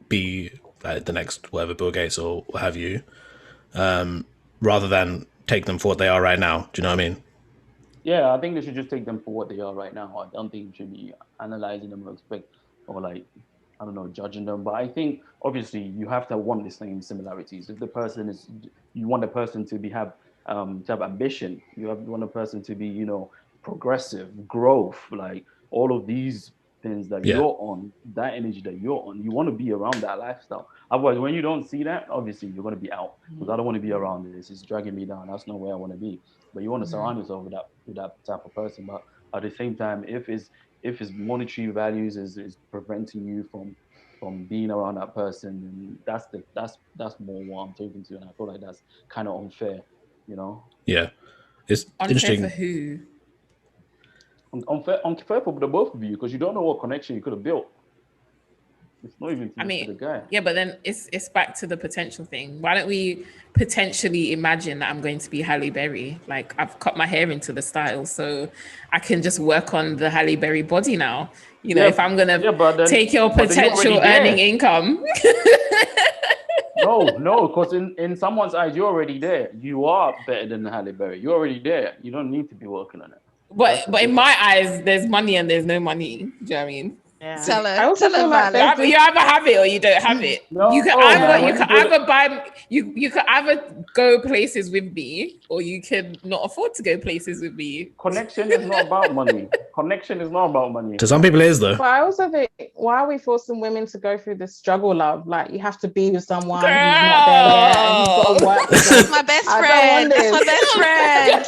be like the next whatever Bill Gates or what have you, rather than take them for what they are right now. Do you know what I mean? Yeah, I think they should just take them for what they are right now. I don't think you should be analyzing them or like, I don't know, judging them. But I think obviously you have to want the same similarities. If the person is, you want the person to have ambition. Want a person to be, you know, progressive, growth, like all of these things that you're on, that energy that you're on. You want to be around that lifestyle. Otherwise, when you don't see that, obviously you're going to be out. Because I don't want to be around this. It's dragging me down. That's not where I want to be. But you want to surround yourself with that type of person. But at the same time, if his monetary values is preventing you from being around that person, then that's more what I'm talking to, and I feel like that's kind of unfair, you know. Yeah, it's unfair interesting. For who? Unfair for the both of you, because you don't know what connection you could have built. It's not even to the guy. Yeah, but then it's back to the potential thing. Why don't we potentially imagine that I'm going to be Halle Berry? Like I've cut my hair into the style, so I can just work on the Halle Berry body now. You know, if I'm gonna take your potential earning income. No, because in someone's eyes, you're already there. You are better than Halle Berry. You're already there. You don't need to be working on it. But in my eyes, there's money and there's no money. Do you know what I mean? Yeah. Tell her like you either have it or you don't have it. You could either go places with me or you could not afford to go places with me. Connection is not about money. Connection is not about money. To some people it is though. But I also think, why are we forcing women to go through this struggle, love? Like you have to be with someone who's not there yet and you've got to work with them. That's my best friend. That's my best friend.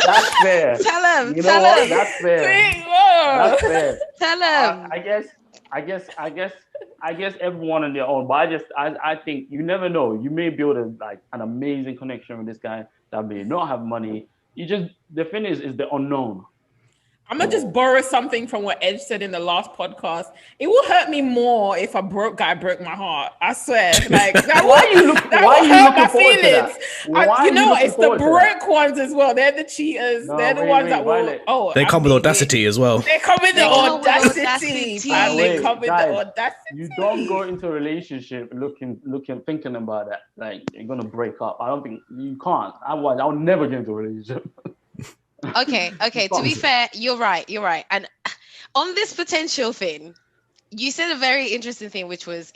That's fair. Tell him. You know what? That's fair. That's fair. Tell him. I guess everyone on their own, but I think you never know. You may build an amazing connection with this guy that may not have money. The thing is the unknown. I'm gonna just borrow something from what Edge said in the last podcast. It will hurt me more if a broke guy broke my heart. I swear. Like why are you looking forward to that? You know, it's the broke ones as well. They're the cheaters. They're the ones that will. Oh, they come with audacity as well. They come with the audacity. They come with the audacity. You don't go into a relationship thinking about that. Like you're gonna break up. I don't think you can't. Otherwise, I'll never get into a relationship. Okay. To be fair, you're right. And on this potential thing, you said a very interesting thing, which was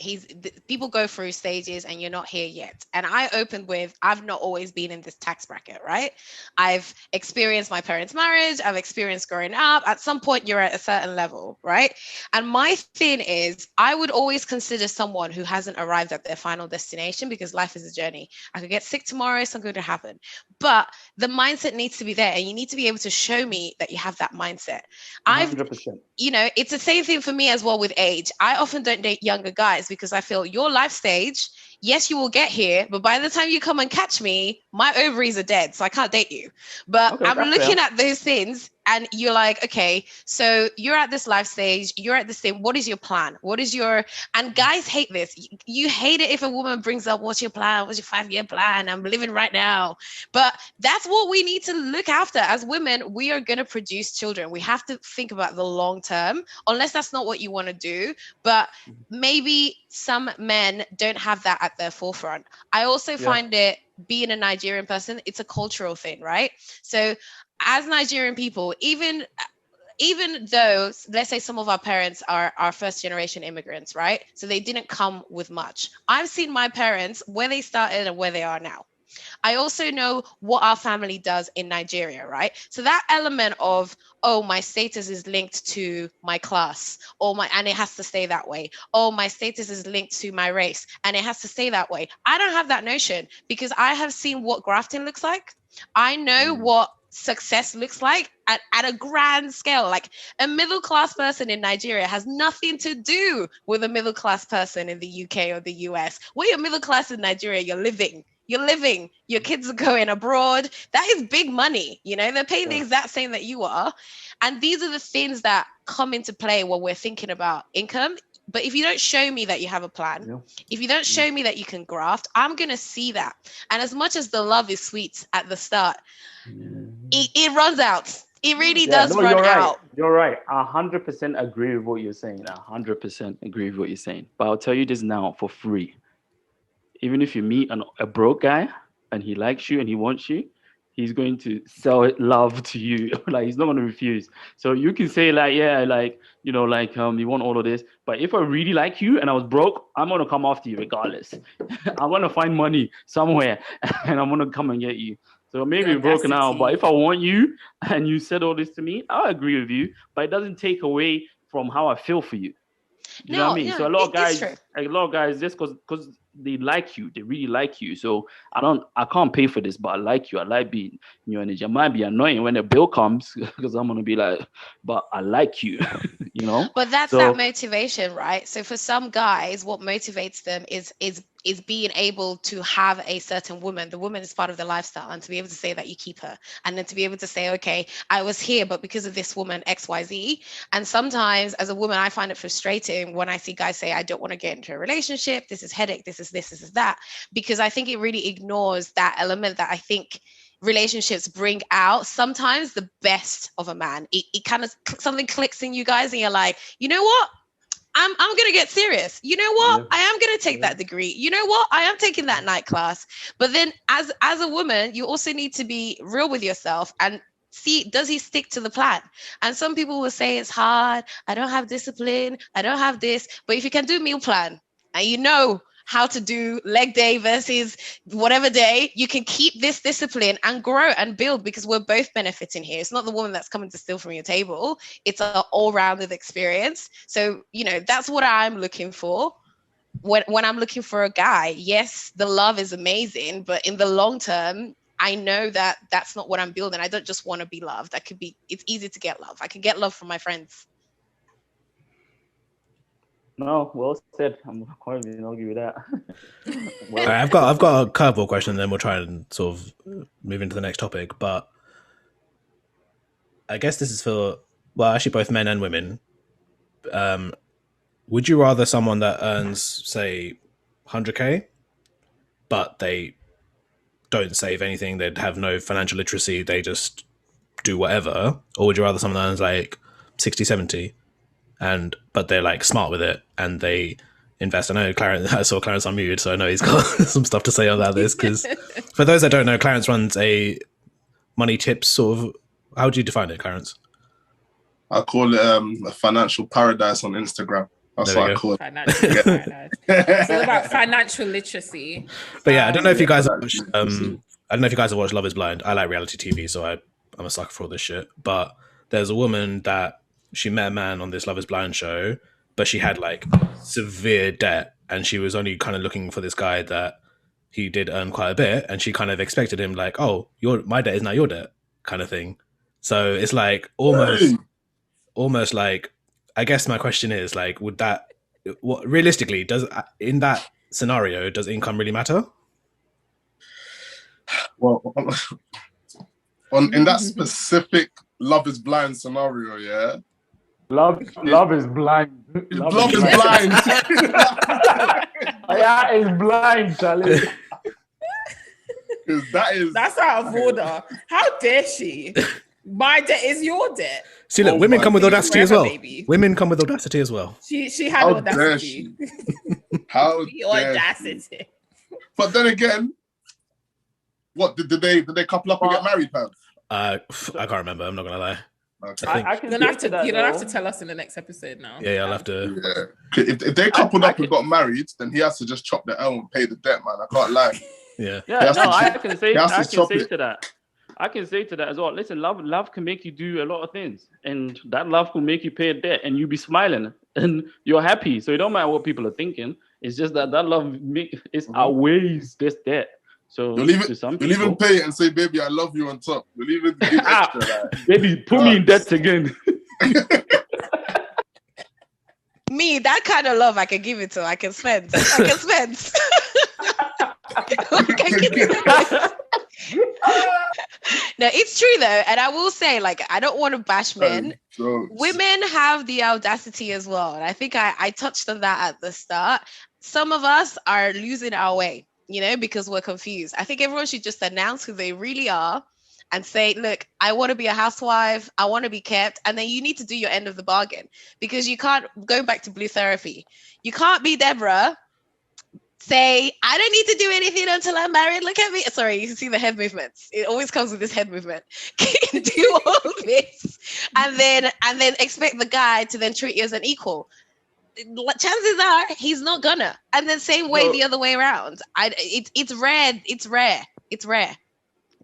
people go through stages and you're not here yet. And I opened with, I've not always been in this tax bracket, right? I've experienced my parents' marriage. I've experienced growing up. At some point, you're at a certain level, right? And my thing is, I would always consider someone who hasn't arrived at their final destination, because life is a journey. I could get sick tomorrow, something could happen. But the mindset needs to be there, and you need to be able to show me that you have that mindset. 100%. You know, it's the same thing for me as well with age. I often don't date younger guys because I feel your life stage, yes, you will get here, but by the time you come and catch me, my ovaries are dead, so I can't date you. But I'm looking at those things, and you're like, okay, so you're at this life stage, you're at this thing. What is your plan? And guys hate this. You hate it if a woman brings up, what's your plan? What's your 5-year plan? I'm living right now. But that's what we need to look after. As women, we are going to produce children. We have to think about the long term, unless that's not what you want to do. But maybe some men don't have that at their forefront. I also find it, being a Nigerian person, it's a cultural thing, right? So as Nigerian people, even though, let's say some of our parents are first generation immigrants, right? So they didn't come with much. I've seen my parents, where they started and where they are now. I also know what our family does in Nigeria, right? So that element of, oh, my status is linked to my class, and it has to stay that way. Oh, my status is linked to my race, and it has to stay that way. I don't have that notion, because I have seen what grafting looks like. I know what success looks like at a grand scale. Like a middle class person in Nigeria has nothing to do with a middle class person in the UK or the US. When you're middle class in Nigeria, you're living, your kids are going abroad. That is big money. You know, they're paying the exact same that you are. And these are the things that come into play when we're thinking about income. But if you don't show me that you have a plan, if you don't show me that you can graft, I'm going to see that. And as much as the love is sweet at the start, it runs out. It really does no, run you're right. out. You're right. 100% agree with what you're saying. 100% agree with what you're saying. But I'll tell you this now for free. Even if you meet a broke guy and he likes you and he wants you, he's going to sell love to you. Like, he's not going to refuse. So you can say like, yeah, like, you know, like, you want all of this. But if I really like you and I was broke, I'm going to come after you regardless. I'm going to find money somewhere and I'm going to come and get you. So maybe you're broken out, but if I want you and you said all this to me, I'll agree with you. But it doesn't take away from how I feel for you. You know what I mean? So a lot of guys, just because they like you, they really like you. So I can't pay for this, but I like you. I like being in your energy. It might be annoying when the bill comes because I'm gonna be like, but I like you, you know. But that's that motivation, right? So for some guys, what motivates them is being able to have a certain woman. The woman is part of the lifestyle, and to be able to say that you keep her, and then to be able to say, okay, I was here, but because of this woman, XYZ. And sometimes as a woman, I find it frustrating when I see guys say, I don't want to get into a relationship. This is headache. This is that, because I think it really ignores that element that I think relationships bring out sometimes the best of a man. It kind of something clicks in you guys and you're like, you know what? I'm gonna get serious. You know what? I am gonna take that degree. You know what? I am taking that night class. But then as a woman, you also need to be real with yourself and see, does he stick to the plan? And some people will say it's hard. I don't have discipline. I don't have this. But if you can do meal plan and you know how to do leg day versus whatever day, you can keep this discipline and grow and build, because we're both benefiting here. It's not the woman that's coming to steal from your table. It's an all-rounded experience. So, you know, that's what I'm looking for. When I'm looking for a guy, yes, the love is amazing, but in the long term, I know that that's not what I'm building. I don't just want to be loved. It's easy to get love. I can get love from my friends. No, well said. I'm quite going to argue with that. Well, I've got a curveball question, and then we'll try and sort of move into the next topic. But I guess this is for, well, actually both men and women. Would you rather someone that earns, say, 100K, but they don't save anything, they'd have no financial literacy, they just do whatever, or would you rather someone that earns like 60, 70? But they're like smart with it and they invest? I know I saw Clarence unmuted, so I know he's got some stuff to say about this, because for those that don't know, Clarence runs a money tips sort of, how would you define it, Clarence? I call it a financial paradise on Instagram. That's what I call it. Financial paradise. It's all about financial literacy. But yeah, I don't know if you guys have watched, I don't know if you guys have watched Love is Blind. I like reality TV, so I'm a sucker for all this shit. But there's a woman that she met a man on this Love is Blind show, but she had like severe debt, and she was only kind of looking for this guy that he did earn quite a bit, and she kind of expected him like, oh, my debt is now your debt kind of thing. So it's like almost like, I guess my question is like, would that, what realistically does, in that scenario, does income really matter? Well, in that specific Love is Blind scenario, yeah. Love is blind. Love is blind. Yeah, it's blind, Charlie. That's out of order. How dare she? My debt is your debt. See, look, women come with audacity as well. Baby. Women come with audacity as well. She had audacity. How the audacity. But then again, what did they couple up and get married, Pam? I can't remember. I'm not gonna lie. Okay. You don't have to tell us in the next episode now. Yeah, I'll have to. Yeah. If they coupled up and got married, then he has to just chop the L and pay the debt, man. I can't lie. Yeah. I can say to that. I can say to that as well. Listen, love can make you do a lot of things, and that love will make you pay a debt, and you be smiling and you're happy. So it don't matter what people are thinking. It's just that love outweighs this debt. So you'll even pay it and say, "Baby, I love you" on top. You'll even give extra. Baby, put me in debt again. Me, that kind of love I can give it to. I can spend. No, it's true though, and I will say, like, I don't want to bash men. Women have the audacity as well, and I think I touched on that at the start. Some of us are losing our way, you know, because we're confused. I think everyone should just announce who they really are and say, look, I want to be a housewife, I want to be kept, and then you need to do your end of the bargain, because you can't, go back to blue therapy, you can't be Deborah, say, I don't need to do anything until I'm married. Look at me. Sorry, you can see the head movements. It always comes with this head movement. Do all this and then expect the guy to then treat you as an equal. Chances are he's not gonna. And then same way the other way around. It's rare. It's rare.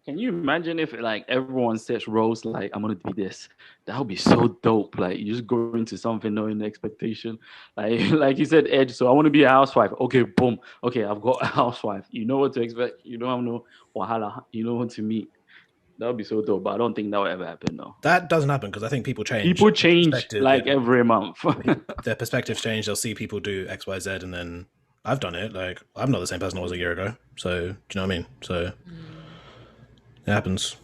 Can you imagine if like everyone sets roles like I'm gonna do this? That would be so dope. Like you just go into something knowing the expectation. Like you said, Edge. So I want to be a housewife. Okay, boom. Okay, I've got a housewife. You know what to expect. You don't have no wahala. You know what to meet. That would be so dope. But I don't think that will ever happen though. That doesn't happen because I think people change. People change like every month. Their perspectives change. They'll see people do X, Y, Z, and then I've done it. Like I'm not the same person I was a year ago. So do you know what I mean? So. It happens.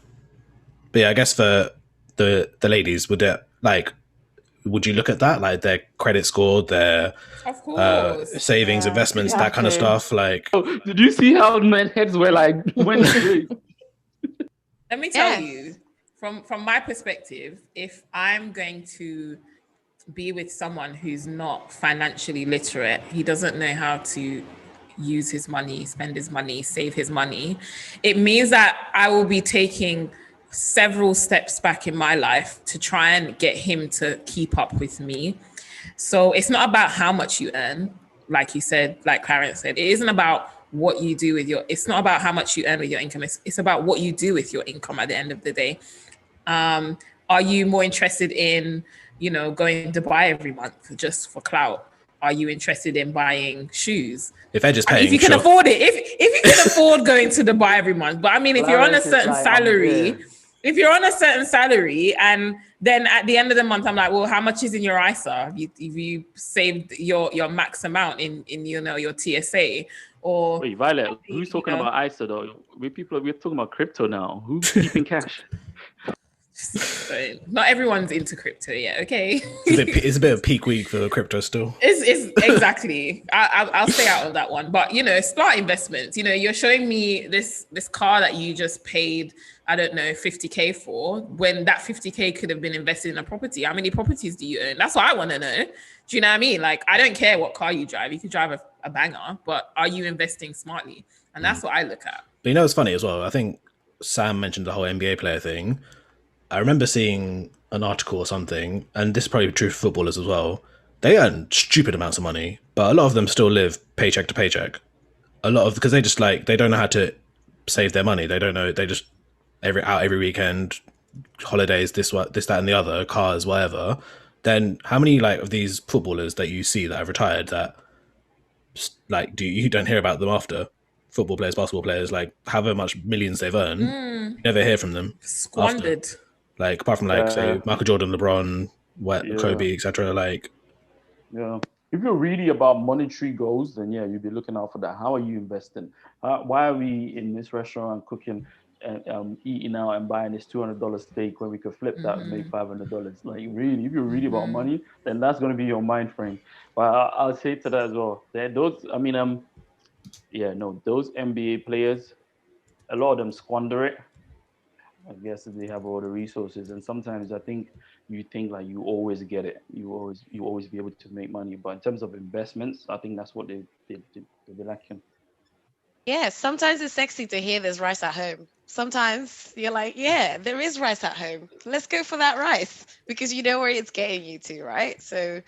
But yeah, I guess for the ladies, would you look at that? Like their credit score, their savings, investments, that kind of stuff? Like did you see how men heads were like when let me tell you, from my perspective, if I'm going to be with someone who's not financially literate, he doesn't know how to use his money, spend his money, save his money, it means that I will be taking several steps back in my life to try and get him to keep up with me. So it's not about how much you earn, like you said, like Clarence said, it isn't about what you do with it's not about how much you earn with your income. It's about what you do with your income at the end of the day. Are you more interested in, going to Dubai every month just for clout? Are you interested in buying shoes? If Edge is paying, if you can afford it, if you can afford going to Dubai every month, but I mean, if you're on a certain salary, and then at the end of the month, I'm like, well, how much is in your ISA? Have you saved your max amount in your TSA? Or wait, Violet, who's talking about ISA though? We're talking about crypto now. Who's keeping cash? So not everyone's into crypto yet, okay? It's a bit of peak week for crypto still. It's exactly. I'll stay out of that one. But smart investments. You're showing me this car that you just paid, I don't know, 50K for, when that 50K could have been invested in a property. How many properties do you own? That's what I want to know. Do you know what I mean? Like, I don't care what car you drive. You could drive a banger, but are you investing smartly? And that's what I look at. But it's funny as well. I think Sam mentioned the whole NBA player thing. I remember seeing an article or something, and this is probably true for footballers as well. They earn stupid amounts of money, but a lot of them still live paycheck to paycheck. Because they just they don't know how to save their money. They don't know. They just every weekend, holidays, this, that, and the other, cars, whatever. Then how many of these footballers that you see that have retired that you don't hear about them after? Football players, basketball players, however much millions they've earned, you never hear from them. Squandered. After. Apart from say Michael Jordan, LeBron, Kobe, etc. Yeah. If you're really about monetary goals, then you'd be looking out for that. How are you investing? Why are we in this restaurant cooking and eating out and buying this $200 steak when we could flip that and make $500? Really, if you're really about money, then that's going to be your mind frame. But I'll say to that as well. Those NBA players, a lot of them squander it. I guess they have all the resources, and sometimes I think you always get it. You always be able to make money, but in terms of investments, I think that's what they're lacking. Yeah, sometimes it's sexy to hear there's rice at home. Sometimes you're like, yeah, there is rice at home. Let's go for that rice, because you know where it's getting you to, right? So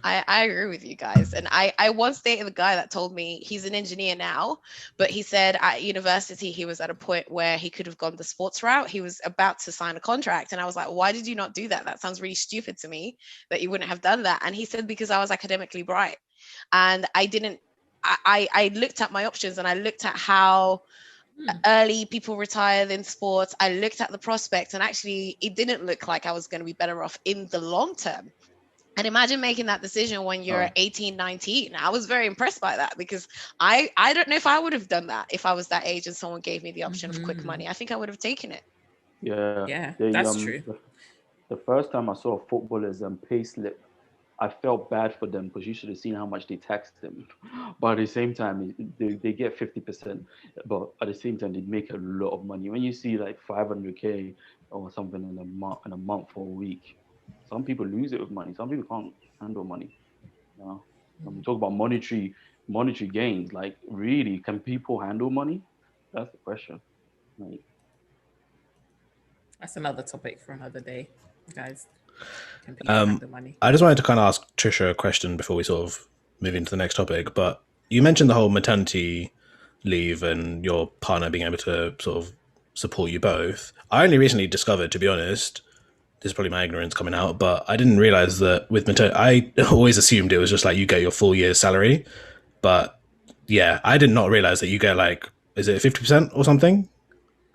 I agree with you guys. And I once dated a guy that told me, he's an engineer now, but he said at university, he was at a point where he could have gone the sports route. He was about to sign a contract. And I was like, why did you not do that? That sounds really stupid to me that you wouldn't have done that. And he said, because I was academically bright. And I looked at my options, and I looked at how early people retired in sports. I looked at the prospect, and actually it didn't look like I was going to be better off in the long term. And imagine making that decision when you're 18, 19. I was very impressed by that, because I don't know if I would have done that if I was that age and someone gave me the option of quick money. I think I would have taken it. Yeah, that's true. The first time I saw a footballer's pay slip, I felt bad for them because you should have seen how much they taxed them. But at the same time, they get 50%, but at the same time, they make a lot of money. When you see like 500K or something in a month or a week, some people lose it with money. Some people can't handle money. You know? When we talk about monetary gains, like really, can people handle money? That's the question. Like, That's another topic for another day, guys. Can people handle money? I just wanted to kind of ask Trisha a question before we sort of move into the next topic. But you mentioned the whole maternity leave and your partner being able to sort of support you both. I only recently discovered, to be honest, this is probably my ignorance coming out, but I didn't realize that with maternity, I always assumed it was just like you get your full year's salary. But yeah, I did not realize that you get like, is it 50% or something?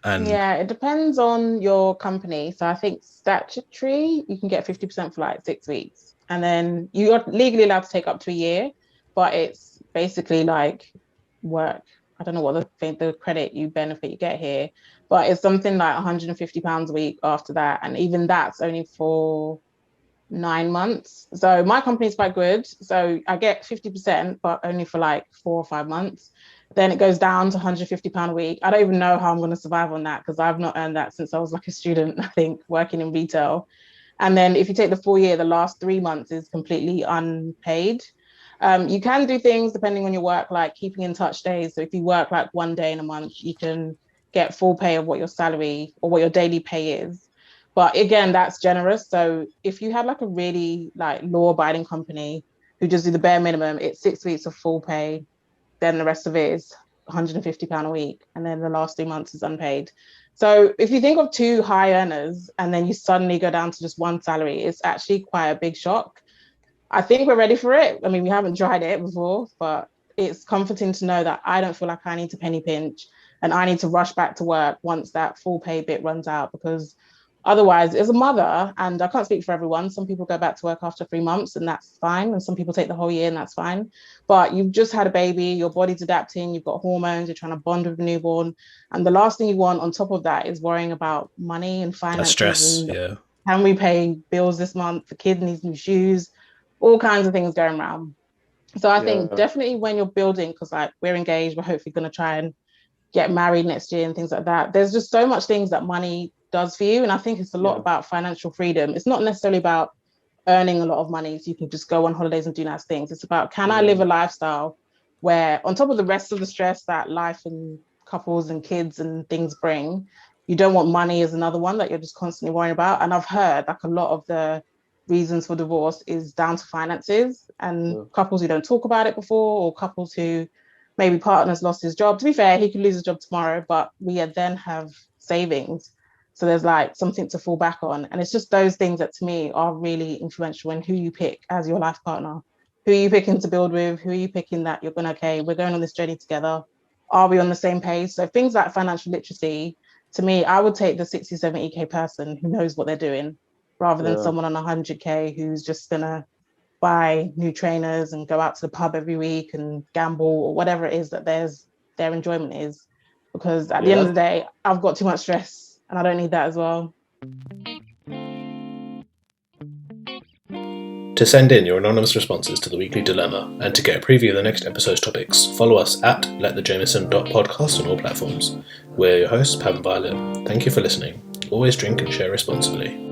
And yeah, it depends on your company. So I think statutory, you can get 50% for like 6 weeks. And then you're legally allowed to take up to a year, but it's basically like work. I don't know what the credit you benefit you get here, but it's something like £150 a week after that. And even that's only for 9 months. So my company's quite good. So I get 50%, but only for like 4 or 5 months. Then it goes down to £150 a week. I don't even know how I'm going to survive on that because I've not earned that since I was like a student, I think, working in retail. And then if you take the full year, the last 3 months is completely unpaid. You can do things depending on your work, like keeping in touch days. So if you work like 1 day in a month, you can get full pay of what your salary or what your daily pay is. But again, that's generous. So if you had like a really like law-abiding company who just do the bare minimum, it's 6 weeks of full pay. Then the rest of it is £150 a week. And then the last 3 months is unpaid. So if you think of two high earners and then you suddenly go down to just one salary, it's actually quite a big shock. I think we're ready for it. I mean, we haven't tried it before, but it's comforting to know that I don't feel like I need to penny pinch and I need to rush back to work once that full pay bit runs out, because otherwise, as a mother, and I can't speak for everyone, some people go back to work after 3 months and that's fine. And some people take the whole year and that's fine. But you've just had a baby, your body's adapting, you've got hormones, you're trying to bond with a newborn. And the last thing you want on top of that is worrying about money and finances. That's stress, and yeah. Can we pay bills this month? The kid needs new shoes, all kinds of things going around. So I think definitely when you're building, because like we're engaged, we're hopefully going to try and get married next year and things like that. There's just so much things that money does for you. And I think it's a lot about financial freedom. It's not necessarily about earning a lot of money so you can just go on holidays and do nice things. It's about, can I live a lifestyle where on top of the rest of the stress that life and couples and kids and things bring, you don't want money as another one that you're just constantly worrying about. And I've heard like a lot of the reasons for divorce is down to finances, and couples who don't talk about it before, or couples who maybe partner's lost his job. To be fair, he could lose his job tomorrow, but we then have savings. So there's like something to fall back on. And it's just those things that to me are really influential in who you pick as your life partner. Who are you picking to build with? Who are you picking that you're going, okay, we're going on this journey together. Are we on the same page? So things like financial literacy, to me, I would take the 60, 70K person who knows what they're doing rather than someone on 100K who's just going to buy new trainers and go out to the pub every week and gamble or whatever it is that their enjoyment is. Because at the end of the day, I've got too much stress and I don't need that as well. To send in your anonymous responses to the weekly dilemma and to get a preview of the next episode's topics, follow us at letthejameson.podcast on all platforms. We're your hosts, Pam and Violet. Thank you for listening. Always drink and share responsibly.